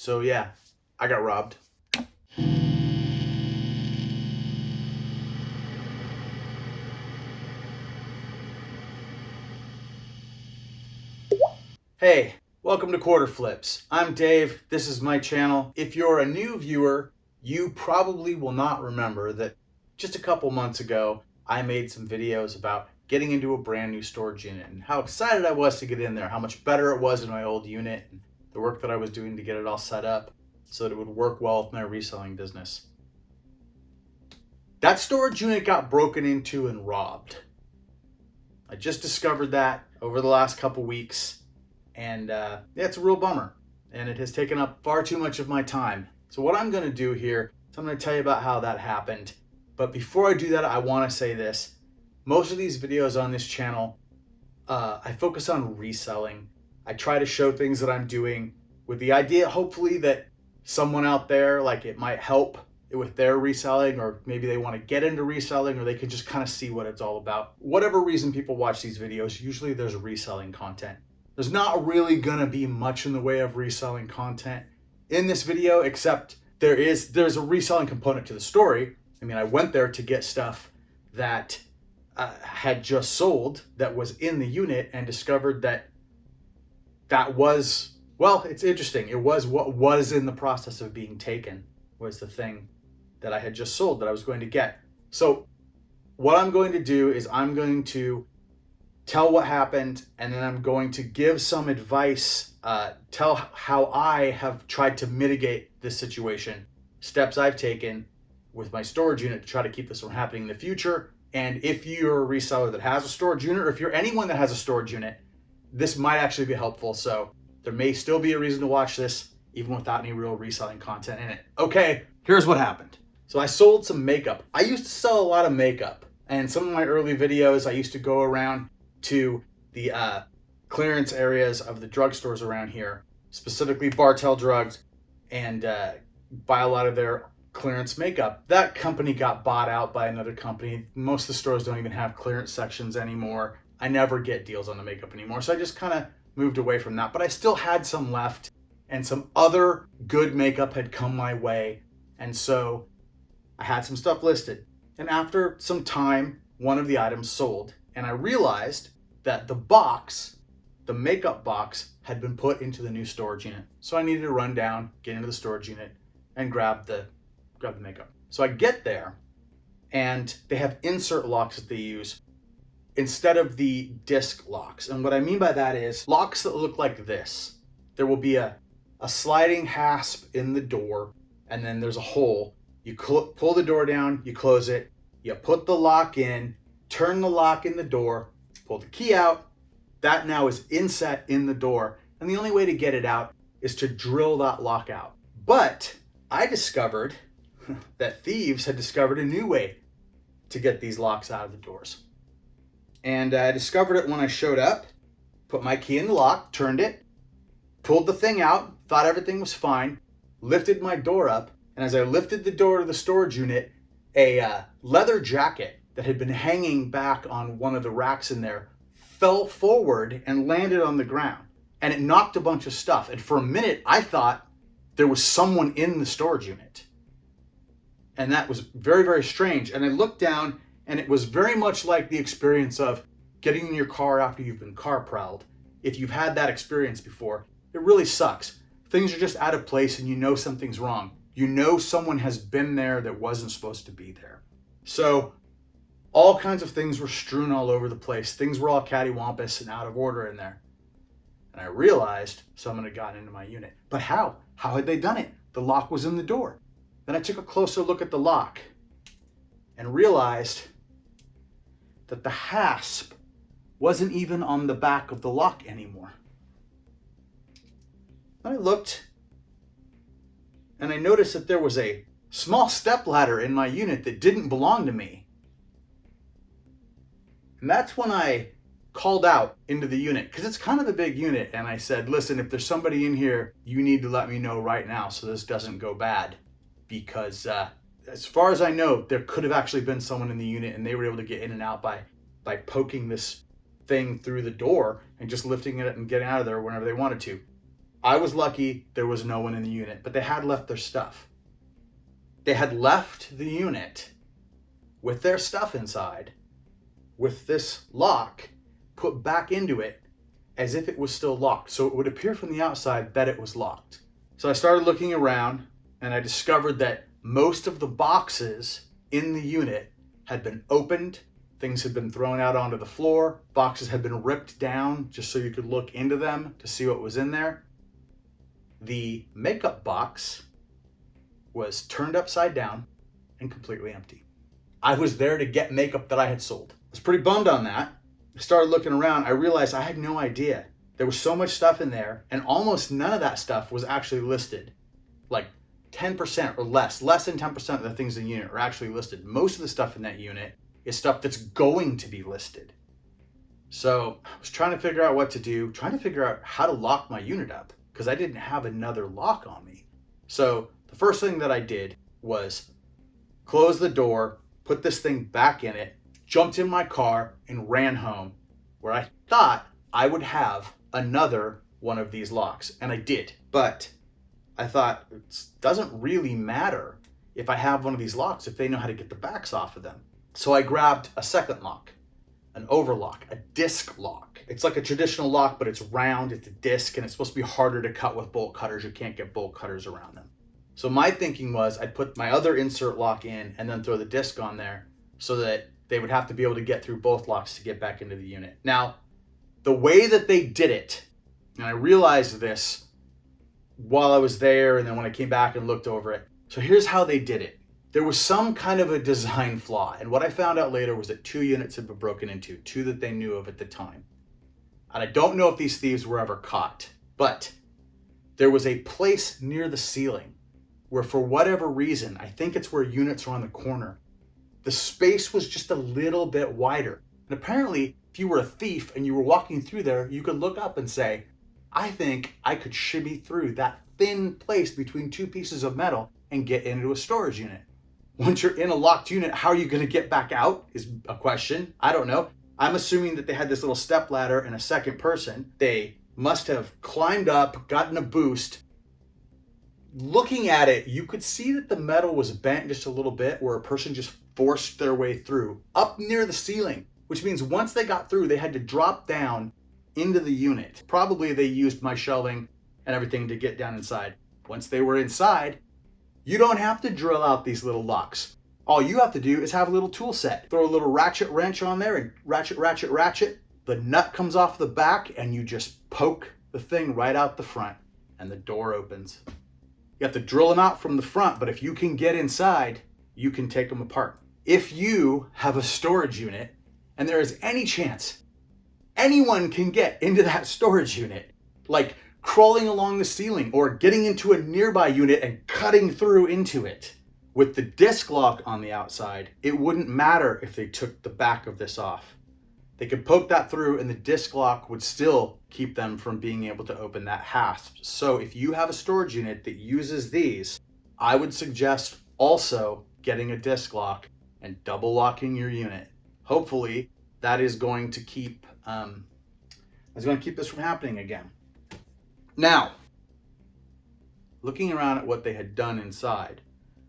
So yeah, I got robbed. Hey, welcome to Quarter Flips. I'm Dave. This is my channel. If you're a new viewer, you probably will not remember that just a couple months ago, I made some videos about getting into a brand new storage unit and how excited I was to get in there, how much better it was in my old unit, and the work that I was doing to get it all set up so that it would work well with my reselling business. That storage unit got broken into and robbed. I just discovered that over the last couple weeks. And yeah, it's a real bummer, and it has taken up far too much of my time. So what I'm going to do here is I'm going to tell you about how that happened. But before I do that, I want to say this. Most of these videos on this channel, I focus on reselling. I try to show things that I'm doing with the idea, hopefully, that someone out there, like, it might help with their reselling, or maybe they want to get into reselling, or they can just kind of see what it's all about. Whatever reason people watch these videos, usually there's reselling content. There's not really gonna be much in the way of reselling content in this video, except there's a reselling component to the story. I mean, I went there to get stuff that had just sold that was in the unit, and discovered that was, well, it's interesting. It was what was in the process of being taken was the thing that I had just sold that I was going to get. So what I'm going to do is I'm going to tell what happened, and then I'm going to give some advice, tell how I have tried to mitigate this situation, steps I've taken with my storage unit to try to keep this from happening in the future. And if you're a reseller that has a storage unit, or if you're anyone that has a storage unit, this might actually be helpful. So there may still be a reason to watch this, even without any real reselling content in it. Okay, here's what happened. So I sold some makeup. I used to sell a lot of makeup, and some of my early videos, I used to go around to the clearance areas of the drugstores around here, specifically Bartell Drugs, and buy a lot of their clearance makeup. That company got bought out by another company. Most of the stores don't even have clearance sections anymore. I never get deals on the makeup anymore, so I just kind of moved away from that. But I still had some left, and some other good makeup had come my way, and so I had some stuff listed. And after some time, one of the items sold, and I realized that the makeup box, had been put into the new storage unit. So I needed to run down, get into the storage unit, and grab the makeup. So I get there, and they have insert locks that they use instead of the disc locks. And what I mean by that is locks that look like this. There will be a sliding hasp in the door, and then there's a hole. You pull the door down, you close it, you put the lock in, turn the lock in the door, pull the key out. That now is inset in the door, and the only way to get it out is to drill that lock out. But I discovered that thieves had discovered a new way to get these locks out of the doors. And I discovered it when I showed up, put my key in the lock, turned it, pulled the thing out, thought everything was fine, lifted my door up, and as I lifted the door to the storage unit, a leather jacket that had been hanging back on one of the racks in there fell forward and landed on the ground, and it knocked a bunch of stuff. And for a minute, I thought there was someone in the storage unit, and that was very, very strange. And I looked down, and it was very much like the experience of getting in your car after you've been car prowled. If you've had that experience before, it really sucks. Things are just out of place, and you know something's wrong. You know someone has been there that wasn't supposed to be there. So all kinds of things were strewn all over the place. Things were all cattywampus and out of order in there. And I realized someone had gotten into my unit. But how? How had they done it? The lock was in the door. Then I took a closer look at the lock and realized that the hasp wasn't even on the back of the lock anymore. Then I looked, and I noticed that there was a small stepladder in my unit that didn't belong to me. And that's when I called out into the unit, because it's kind of a big unit, and I said, listen, if there's somebody in here, you need to let me know right now so this doesn't go bad. Because as far as I know, there could have actually been someone in the unit, and they were able to get in and out by poking this thing through the door and just lifting it and getting out of there whenever they wanted to. I was lucky there was no one in the unit, but they had left their stuff. They had left the unit with their stuff inside, with this lock put back into it as if it was still locked. So it would appear from the outside that it was locked. So I started looking around and I discovered that most of the boxes in the unit had been opened. Things had been thrown out onto the floor. Boxes had been ripped down just so you could look into them to see what was in there. The makeup box was turned upside down and completely empty. I was there to get makeup that I had sold. I was pretty bummed on that. I started looking around. I realized I had no idea. There was so much stuff in there, and almost none of that stuff was actually listed. Like 10% or less than 10% of the things in the unit are actually listed. Most of the stuff in that unit is stuff that's going to be listed. So I was trying to figure out what to do, trying to figure out how to lock my unit up because I didn't have another lock on me. So the first thing that I did was close the door, put this thing back in it, jumped in my car and ran home where I thought I would have another one of these locks. And I did, but I thought it doesn't really matter if I have one of these locks if they know how to get the backs off of them. So I grabbed a second lock, an overlock, a disc lock. It's like a traditional lock, but it's round, it's a disc, and it's supposed to be harder to cut with bolt cutters. You can't get bolt cutters around them. So my thinking was I'd put my other insert lock in and then throw the disc on there so that they would have to be able to get through both locks to get back into the unit. Now, the way that they did it, and I realized this while I was there and then when I came back and looked over it. So here's how they did it. There was some kind of a design flaw, and what I found out later was that 2 units had been broken into, 2 that they knew of at the time. And I don't know if these thieves were ever caught, but there was a place near the ceiling where, for whatever reason, I think it's where units are on the corner, the space was just a little bit wider. And apparently, if you were a thief and you were walking through there, you could look up and say, I think I could shimmy through that thin place between 2 pieces of metal and get into a storage unit. Once you're in a locked unit, how are you going to get back out is a question. I don't know. I'm assuming that they had this little step ladder and a second person. They must have climbed up, gotten a boost. Looking at it, you could see that the metal was bent just a little bit where a person just forced their way through up near the ceiling, which means once they got through, they had to drop down into the unit. Probably they used my shelving and everything to get down inside. Once they were inside, you don't have to drill out these little locks. All you have to do is have a little tool set. Throw a little ratchet wrench on there and ratchet. The nut comes off the back and you just poke the thing right out the front and the door opens. You have to drill them out from the front, but if you can get inside, you can take them apart. If you have a storage unit and there is any chance anyone can get into that storage unit, like crawling along the ceiling or getting into a nearby unit and cutting through into it. With the disc lock on the outside, it wouldn't matter if they took the back of this off. They could poke that through and the disc lock would still keep them from being able to open that hasp. So if you have a storage unit that uses these, I would suggest also getting a disc lock and double locking your unit. Hopefully that is going to keep this from happening again. Now, looking around at what they had done inside,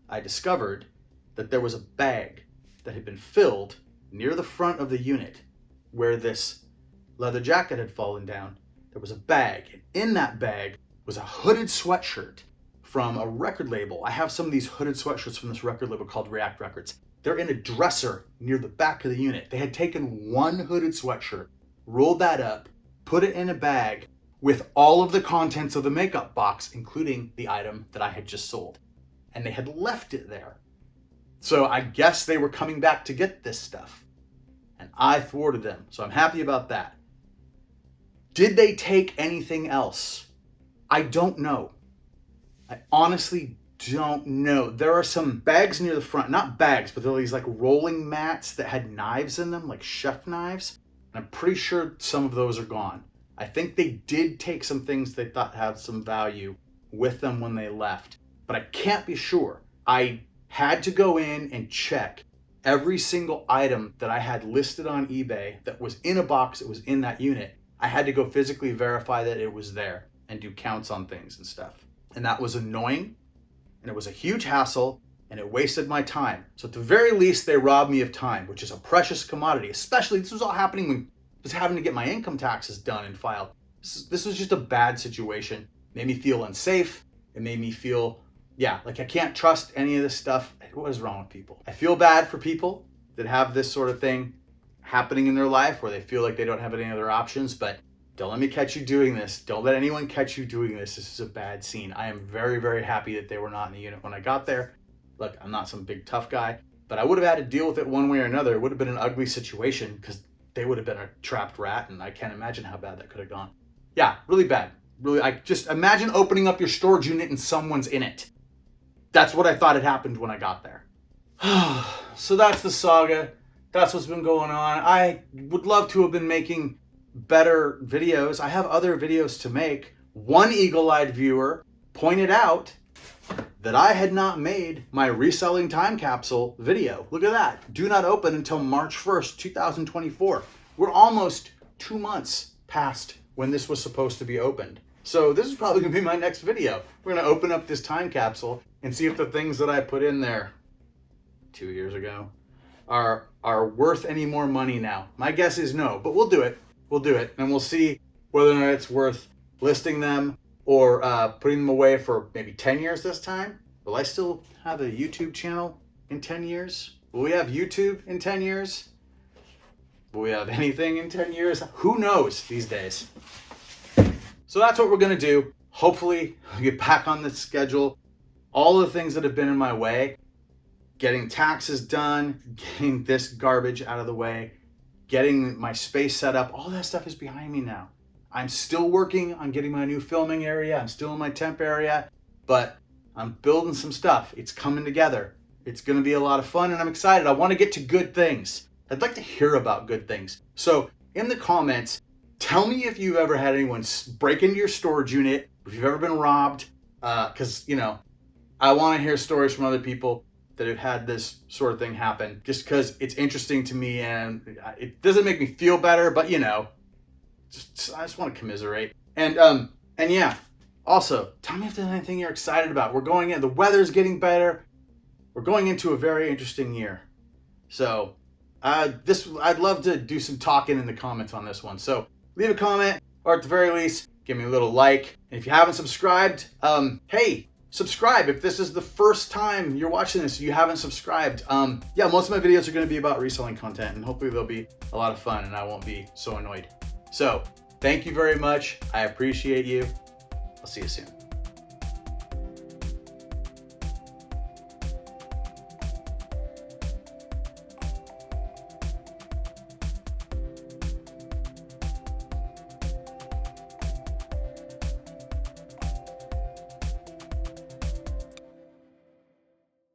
I discovered that there was a bag that had been filled near the front of the unit where this leather jacket had fallen down. There was a bag, and in that bag was a hooded sweatshirt from a record label. I have some of these hooded sweatshirts from this record label called React Records. They're in a dresser near the back of the unit. They had taken one hooded sweatshirt, rolled that up, put it in a bag with all of the contents of the makeup box, including the item that I had just sold. And they had left it there. So I guess they were coming back to get this stuff. And I thwarted them. So I'm happy about that. Did they take anything else? I don't know. I honestly don't know. There are some bags near the front, not bags, but there are these like rolling mats that had knives in them, like chef knives. And I'm pretty sure some of those are gone. I think they did take some things they thought had some value with them when they left, but I can't be sure. I had to go in and check every single item that I had listed on eBay that was in a box that was in that unit. I had to go physically verify that it was there. and do counts on things and stuff. And that was annoying, and it was a huge hassle, and it wasted my time. So at the very least, they robbed me of time, which is a precious commodity, especially this was all happening when I was having to get my income taxes done and filed. This was just a bad situation. It made me feel unsafe. It made me feel, like I can't trust any of this stuff. What is wrong with people? I feel bad for people that have this sort of thing happening in their life where they feel like they don't have any other options, but don't let me catch you doing this. Don't let anyone catch you doing this. This is a bad scene. I am very, very happy that they were not in the unit when I got there. Look, I'm not some big tough guy, but I would have had to deal with it one way or another. It would have been an ugly situation because they would have been a trapped rat, and I can't imagine how bad that could have gone. Yeah, really bad. Really, I just imagine opening up your storage unit and someone's in it. That's what I thought had happened when I got there. So that's the saga. That's what's been going on. I would love to have been making better videos. I have other videos to make. One eagle-eyed viewer pointed out that I had not made my reselling time capsule video. Look at that. Do not open until March 1st, 2024. We're almost 2 months past when this was supposed to be opened. So this is probably gonna be my next video. We're gonna open up this time capsule and see if the things that I put in there 2 years ago are worth any more money now. My guess is no, but we'll do it. We'll do it, and we'll see whether or not it's worth listing them or putting them away for maybe 10 years this time. Will I still have a YouTube channel in 10 years? Will we have YouTube in 10 years? Will we have anything in 10 years? Who knows these days? So that's what we're gonna do. Hopefully I'll get back on the schedule. All the things that have been in my way, getting taxes done, getting this garbage out of the way, getting my space set up, all that stuff is behind me now. I'm still working on getting my new filming area. I'm still in my temp area, but I'm building some stuff. It's coming together. It's gonna be a lot of fun, and I'm excited. I wanna get to good things. I'd like to hear about good things. So in the comments, tell me if you've ever had anyone break into your storage unit, if you've ever been robbed, because, I wanna hear stories from other people that have had this sort of thing happen, just because it's interesting to me, and it doesn't make me feel better, but I just want to commiserate. And yeah, also tell me if there's anything you're excited about. The weather's getting better. We're going into a very interesting year. So I'd love to do some talking in the comments on this one. So leave a comment, or at the very least, give me a little like. And if you haven't subscribed, hey, subscribe. If this is the first time you're watching this, you haven't subscribed. Yeah, most of my videos are going to be about reselling content, and hopefully they'll be a lot of fun and I won't be so annoyed. So thank you very much. I appreciate you. I'll see you soon.